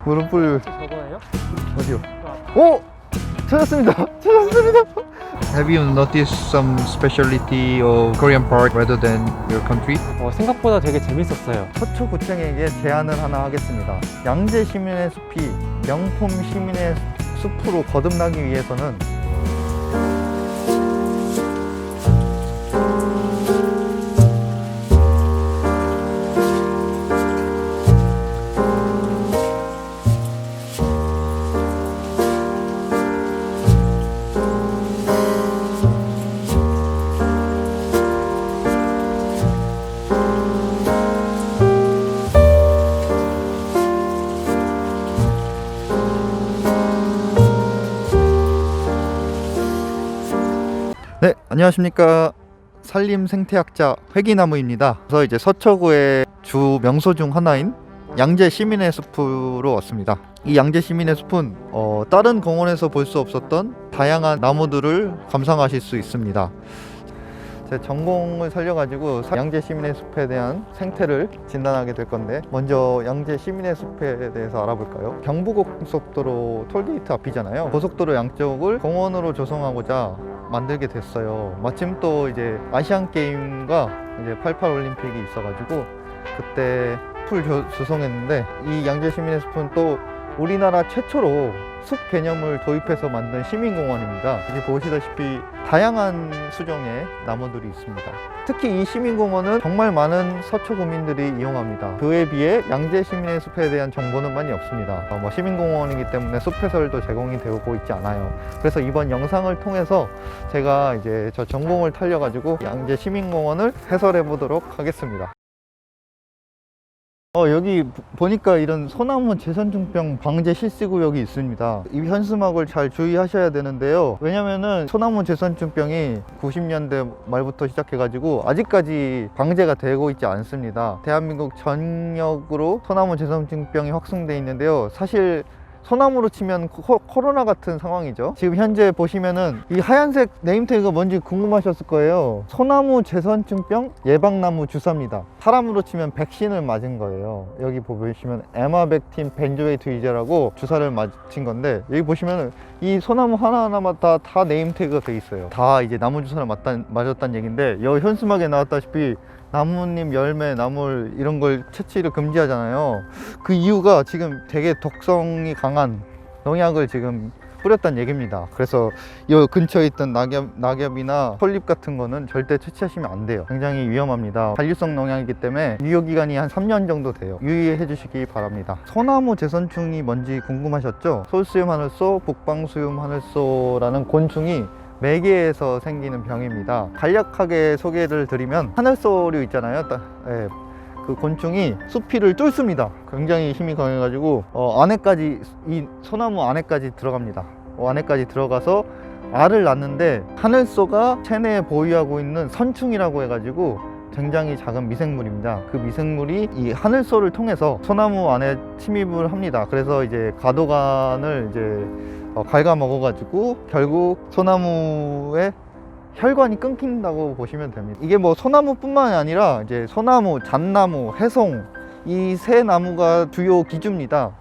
무릎을 저거예요? 어디요? 오! 찾았습니다. 찾았습니다. Have you noticed some specialty of Korean park rather than your country? 생각보다 되게 재밌었어요. 서초구청에게 제안을 하나 하겠습니다. 양재 시민의 숲이 명품 시민의 숲으로 거듭나기 위해서는 네, 안녕하십니까. 산림 생태학자 회기나무입니다. 그래서 이제 서초구의 주 명소 중 하나인 양재 시민의 숲으로 왔습니다. 이 양재 시민의 숲은 다른 공원에서 볼 수 없었던 다양한 나무들을 감상하실 수 있습니다. 제 전공을 살려가지고 양재 시민의 숲에 대한 생태를 진단하게 될 건데, 먼저 양재 시민의 숲에 대해서 알아볼까요? 경부고속도로 톨게이트 앞이잖아요. 고속도로 양쪽을 공원으로 조성하고자 만들게 됐어요. 마침 또 이제 아시안 게임과 이제 88 올림픽이 있어가지고 그때 풀 조성했는데, 이 양재 시민의 숲은 또 우리나라 최초로 숲 개념을 도입해서 만든 시민공원입니다. 이제 보시다시피 다양한 수종의 나무들이 있습니다. 특히 이 시민공원은 정말 많은 서초구민들이 이용합니다. 그에 비해 양재 시민의 숲에 대한 정보는 많이 없습니다. 시민공원이기 때문에 숲 해설도 제공이 되고 있지 않아요. 그래서 이번 영상을 통해서 제가 이제 저 전공을 탈려가지고 양재 시민공원을 해설해 보도록 하겠습니다. 여기 보니까 이런 소나무 재선충병 방제 실시구역이 있습니다. 이 현수막을 잘 주의하셔야 되는데요. 왜냐면은 소나무 재선충병이 90년대 말부터 시작해가지고 아직까지 방제가 되고 있지 않습니다. 대한민국 전역으로 소나무 재선충병이 확산돼 있는데요. 사실 소나무로 치면 코로나 같은 상황이죠. 지금 현재 보시면은 이 하얀색 네임태그가 뭔지 궁금하셨을 거예요. 소나무 재선충병 예방나무 주사입니다. 사람으로 치면 백신을 맞은 거예요. 여기 보시면 에마백틴 벤조에트이제라고 주사를 맞힌 건데, 여기 보시면은 이 소나무 하나하나마다 다 네임태그가 돼 있어요. 다 이제 나무 주사를 맞았다는 얘기인데, 여기 현수막에 나왔다시피 나뭇잎, 열매, 나물 이런 걸 채취를 금지하잖아요. 그 이유가 지금 되게 독성이 강한 농약을 지금 뿌렸다는 얘기입니다. 그래서 이 근처에 있던 낙엽이나 털잎 같은 거는 절대 채취하시면 안 돼요. 굉장히 위험합니다. 잔류성 농약이기 때문에 유효기간이 한 3년 정도 돼요. 유의해 주시기 바랍니다. 소나무 재선충이 뭔지 궁금하셨죠? 솔수염 하늘소, 북방수염 하늘소라는 곤충이 매개에서 생기는 병입니다. 간략하게 소개를 드리면, 하늘소류 있잖아요. 그 곤충이 수피를 뚫습니다. 굉장히 힘이 강해가지고 안에까지, 이 소나무 안에까지 들어갑니다. 안에까지 들어가서 알을 낳는데, 하늘소가 체내에 보유하고 있는 선충이라고 해가지고 굉장히 작은 미생물입니다. 그 미생물이 이 하늘소를 통해서 소나무 안에 침입을 합니다. 그래서 이제 가도관을 이제 갉아먹어가지고 결국 소나무의 혈관이 끊긴다고 보시면 됩니다. 이게 뭐 소나무뿐만이 아니라 이제 소나무, 잣나무, 해송, 이 세 나무가 주요 기주입니다.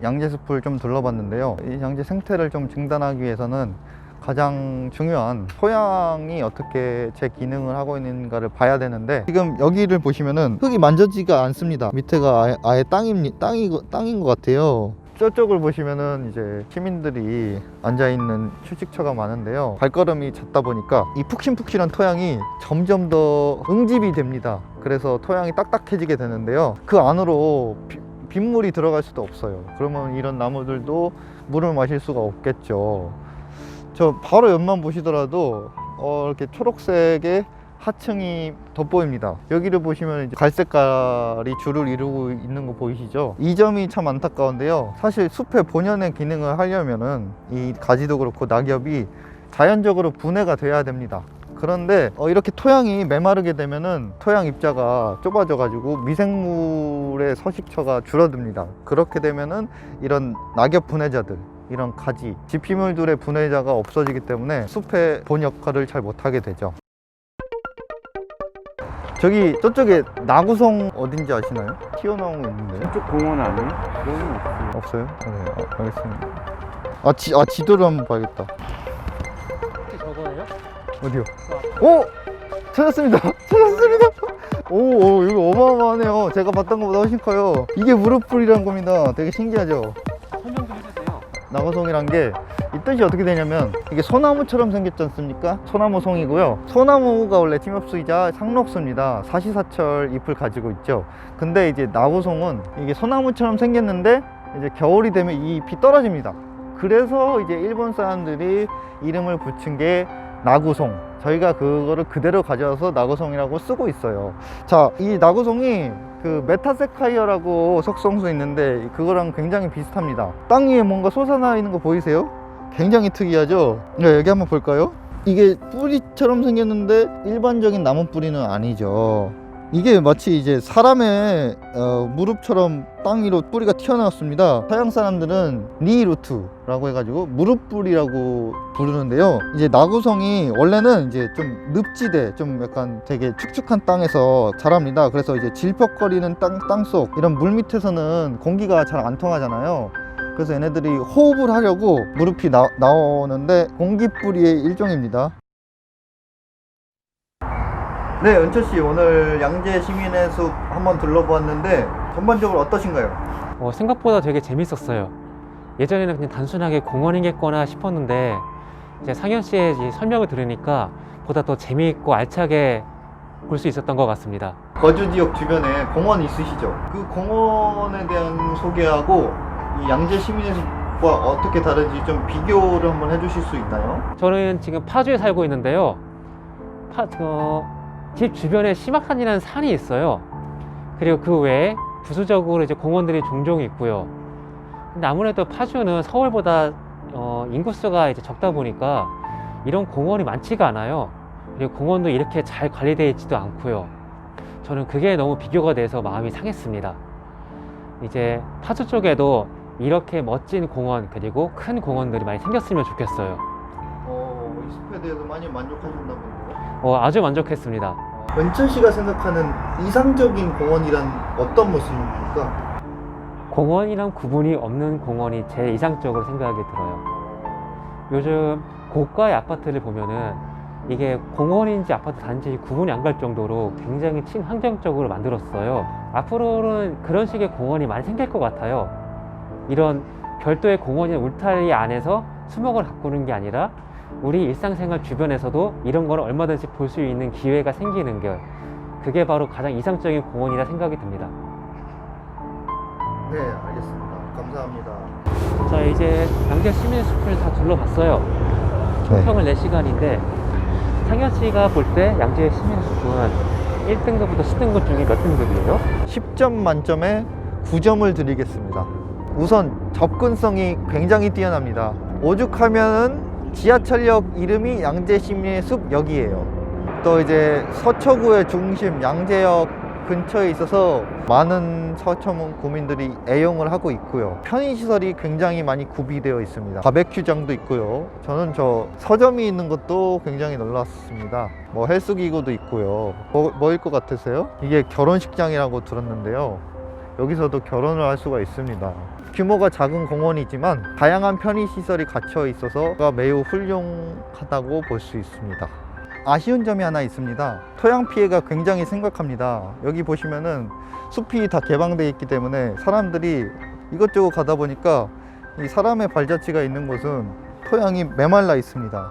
양재숲을 좀 둘러봤는데요. 이 양재 생태를 좀 증단하기 위해서는 가장 중요한 토양이 어떻게 제 기능을 하고 있는가를 봐야 되는데, 지금 여기를 보시면은 흙이 만져지가 않습니다. 밑에가 아예 땅인 것 같아요. 저쪽을 보시면은 이제 시민들이 앉아있는 휴식처가 많은데요. 발걸음이 잦다 보니까 이 푹신푹신한 토양이 점점 더 응집이 됩니다. 그래서 토양이 딱딱해지게 되는데요. 그 안으로 빗물이 들어갈 수도 없어요. 그러면 이런 나무들도 물을 마실 수가 없겠죠. 저 바로 옆만 보시더라도 이렇게 초록색의 하층이 돋보입니다. 여기를 보시면 이제 갈색깔이 줄을 이루고 있는 거 보이시죠? 이 점이 참 안타까운데요. 사실 숲의 본연의 기능을 하려면은 이 가지도 그렇고 낙엽이 자연적으로 분해가 돼야 됩니다. 그런데 이렇게 토양이 메마르게 되면은 토양 입자가 좁아져 가지고 미생물의 서식처가 줄어듭니다. 그렇게 되면은 이런 낙엽 분해자들, 이런 가지, 지피물들의 분해자가 없어지기 때문에 숲의 본 역할을 잘 못하게 되죠. 저기 저쪽에 나구성 어딘지 아시나요? 튀어나온 거 있는데. 이쪽 공원 아니에요? 공원은 없어요. 없어요? 네, 알겠습니다. 지도를 한번 봐야겠다. 혹시 저거예요? 어디요? 오! 찾았습니다. 찾았습니다. 오, 이거 어마어마하네요. 제가 봤던 것보다 훨씬 커요. 이게 무릎불이란 겁니다. 되게 신기하죠? 설명 좀 해주세요. 나무송이란 게 이 뜻이 어떻게 되냐면 이게 소나무처럼 생겼지 않습니까? 소나무송이고요. 소나무가 원래 침엽수이자 상록수입니다. 사시사철 잎을 가지고 있죠. 근데 이제 나구송은 이게 소나무처럼 생겼는데 이제 겨울이 되면 이 잎이 떨어집니다. 그래서 이제 일본 사람들이 이름을 붙인 게 나구송. 저희가 그거를 그대로 가져와서 나구송이라고 쓰고 있어요. 자, 이 나구송이 그 메타세카이어라고 속성수 있는데 그거랑 굉장히 비슷합니다. 땅 위에 뭔가 솟아나 있는 거 보이세요? 굉장히 특이하죠? 네, 여기 한번 볼까요? 이게 뿌리처럼 생겼는데 일반적인 나무 뿌리는 아니죠. 이게 마치 이제 사람의 무릎처럼 땅 위로 뿌리가 튀어나왔습니다. 서양 사람들은 니루트라고 해가지고 무릎뿌리라고 부르는데요. 이제 나구성이 원래는 이제 좀 늪지대, 좀 약간 되게 축축한 땅에서 자랍니다. 그래서 이제 질퍽거리는 땅속 이런 물 밑에서는 공기가 잘 안 통하잖아요. 그래서 얘네들이 호흡을 하려고 무릎이 나오는데 공기뿌리의 일종입니다. 네, 은철씨 오늘 양재 시민의 숲 한번 둘러보았는데 전반적으로 어떠신가요? 생각보다 되게 재밌었어요. 예전에는 그냥 단순하게 공원이겠거나 싶었는데 이제 상현 씨의 이 설명을 들으니까 보다 더 재미있고 알차게 볼 수 있었던 것 같습니다. 거주 지역 주변에 공원 있으시죠? 그 공원에 대한 소개하고 이 양재 시민의 숲과 어떻게 다른지 좀 비교를 한번 해주실 수 있나요? 저는 지금 파주에 살고 있는데요. 집 주변에 심악산이라는 산이 있어요. 그리고 그 외에 부수적으로 이제 공원들이 종종 있고요. 근데 아무래도 파주는 서울보다 인구수가 이제 적다 보니까 이런 공원이 많지가 않아요. 그리고 공원도 이렇게 잘 관리되어 있지도 않고요. 저는 그게 너무 비교가 돼서 마음이 상했습니다. 이제 파주 쪽에도 이렇게 멋진 공원 그리고 큰 공원들이 많이 생겼으면 좋겠어요. 이 숲에 대해서 많이 만족하셨나 본데요? 아주 만족했습니다. 은철 씨가 생각하는 이상적인 공원이란 어떤 모습입니까? 공원이랑 구분이 없는 공원이 제일 이상적으로 생각이 들어요. 요즘 고가의 아파트를 보면은 이게 공원인지 아파트 단지인지 구분이 안 갈 정도로 굉장히 친환경적으로 만들었어요. 앞으로는 그런 식의 공원이 많이 생길 것 같아요. 이런 별도의 공원이나 울타리 안에서 수목을 가꾸는 게 아니라 우리 일상생활 주변에서도 이런 걸 얼마든지 볼 수 있는 기회가 생기는 게 그게 바로 가장 이상적인 공원이라 생각이 듭니다. 네, 알겠습니다. 감사합니다. 자, 이제 양재 시민숲을 다 둘러봤어요. 총평을 4시간인데 상현 씨가 볼 때 양재 시민숲은 1등급부터 10등급 중에 몇 등급이에요? 10점 만점에 9점을 드리겠습니다. 우선 접근성이 굉장히 뛰어납니다. 오죽하면은 지하철역 이름이 양재 시민의 숲역이에요. 또 이제 서초구의 중심 양재역 근처에 있어서 많은 서초문 구민들이 애용을 하고 있고요. 편의시설이 굉장히 많이 구비되어 있습니다. 바베큐장도 있고요. 저는 저 서점이 있는 것도 굉장히 놀랐습니다. 뭐 헬스기구도 있고요. 뭐일 것 같으세요? 이게 결혼식장이라고 들었는데요. 여기서도 결혼을 할 수가 있습니다. 규모가 작은 공원이지만 다양한 편의시설이 갖춰 있어서 매우 훌륭하다고 볼 수 있습니다. 아쉬운 점이 하나 있습니다. 토양 피해가 굉장히 심각합니다. 여기 보시면은 숲이 다 개방되어 있기 때문에 사람들이 이것저것 가다 보니까 이 사람의 발자취가 있는 곳은 토양이 메말라 있습니다.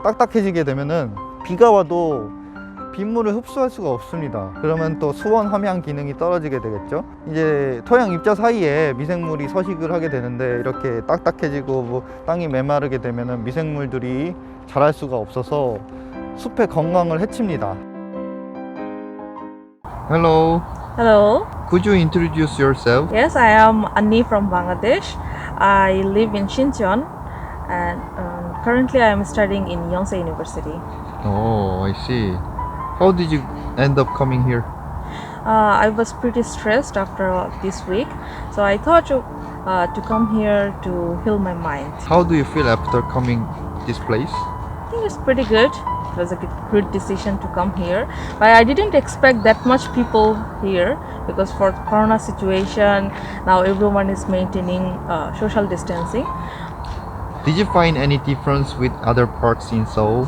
딱딱해지게 되면은 비가 와도 빗물을 흡수할 수가 없습니다. 그러면 또 수원 함양 기능이 떨어지게 되겠죠. 이제 토양 입자 사이에 미생물이 서식을 하게 되는데 이렇게 딱딱해지고 뭐 땅이 메마르게 되면은 미생물들이 자랄 수가 없어서 숲의 건강을 해칩니다. Hello. Hello. Could you introduce yourself? Yes, I am Annie from Bangladesh. I live in Shincheon and currently I am studying in Yonsei University. Oh, I see. How did you end up coming here? I was pretty stressed after this week, so I thought to come here to heal my mind. How do you feel after coming this place? I think it's pretty good. it was a great decision to come here. But I didn't expect that much people here because for Corona situation, now everyone is maintaining social distancing. Did you find any difference with other parks in Seoul?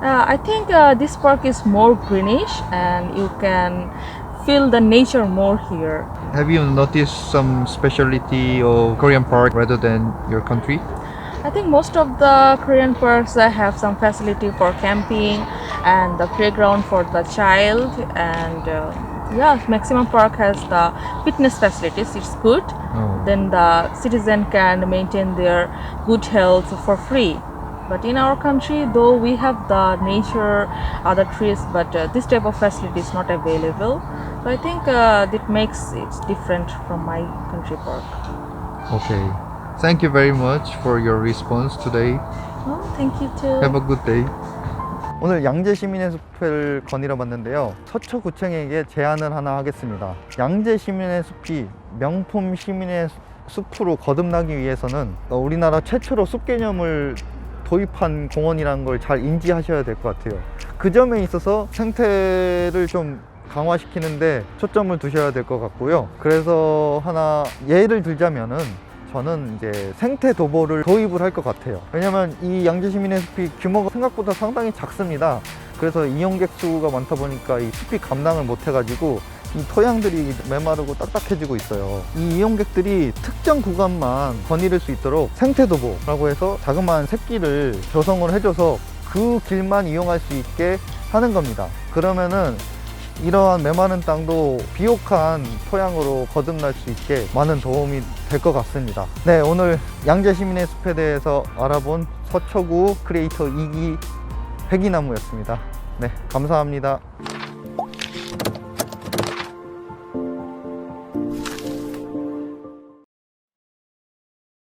I think this park is more greenish and you can feel the nature more here. Have you noticed some specialty of Korean park rather than your country? I think most of the Korean parks have some facility for camping and the playground for the child, and yeah, Maximum Park has the fitness facilities. It's good. Oh. Then the citizen can maintain their good health for free. But in our country, though we have the nature, other trees, but this type of facility is not available. So I think that makes it different from my country park. Okay. Thank you very much for your response today. Oh, thank you too. Have a good day. 오늘 양재 시민의 숲을 거닐어 봤는데요. 서초구청에게 제안을 하나 하겠습니다. 양재 시민의 숲이 명품 시민의 숲으로 거듭나기 위해서는 우리나라 최초로 숲 개념을 도입한 공원이라는 걸 잘 인지하셔야 될 것 같아요. 그 점에 있어서 생태를 좀 강화시키는데 초점을 두셔야 될 것 같고요. 그래서 하나 예를 들자면은 저는 이제 생태 도보를 도입을 할 것 같아요. 왜냐면 이 양재 시민의 숲이 규모가 생각보다 상당히 작습니다. 그래서 이용객 수가 많다 보니까 이 숲이 감당을 못 해가지고 이 토양들이 메마르고 딱딱해지고 있어요. 이 이용객들이 특정 구간만 거닐을 수 있도록 생태도보라고 해서 자그마한 새끼를 조성을 해줘서 그 길만 이용할 수 있게 하는 겁니다. 그러면은 이러한 메마른 땅도 비옥한 토양으로 거듭날 수 있게 많은 도움이 될 것 같습니다. 네, 오늘 양재 시민의 숲에 대해서 알아본 서초구 크리에이터 2기 회기나무였습니다. 네, 감사합니다.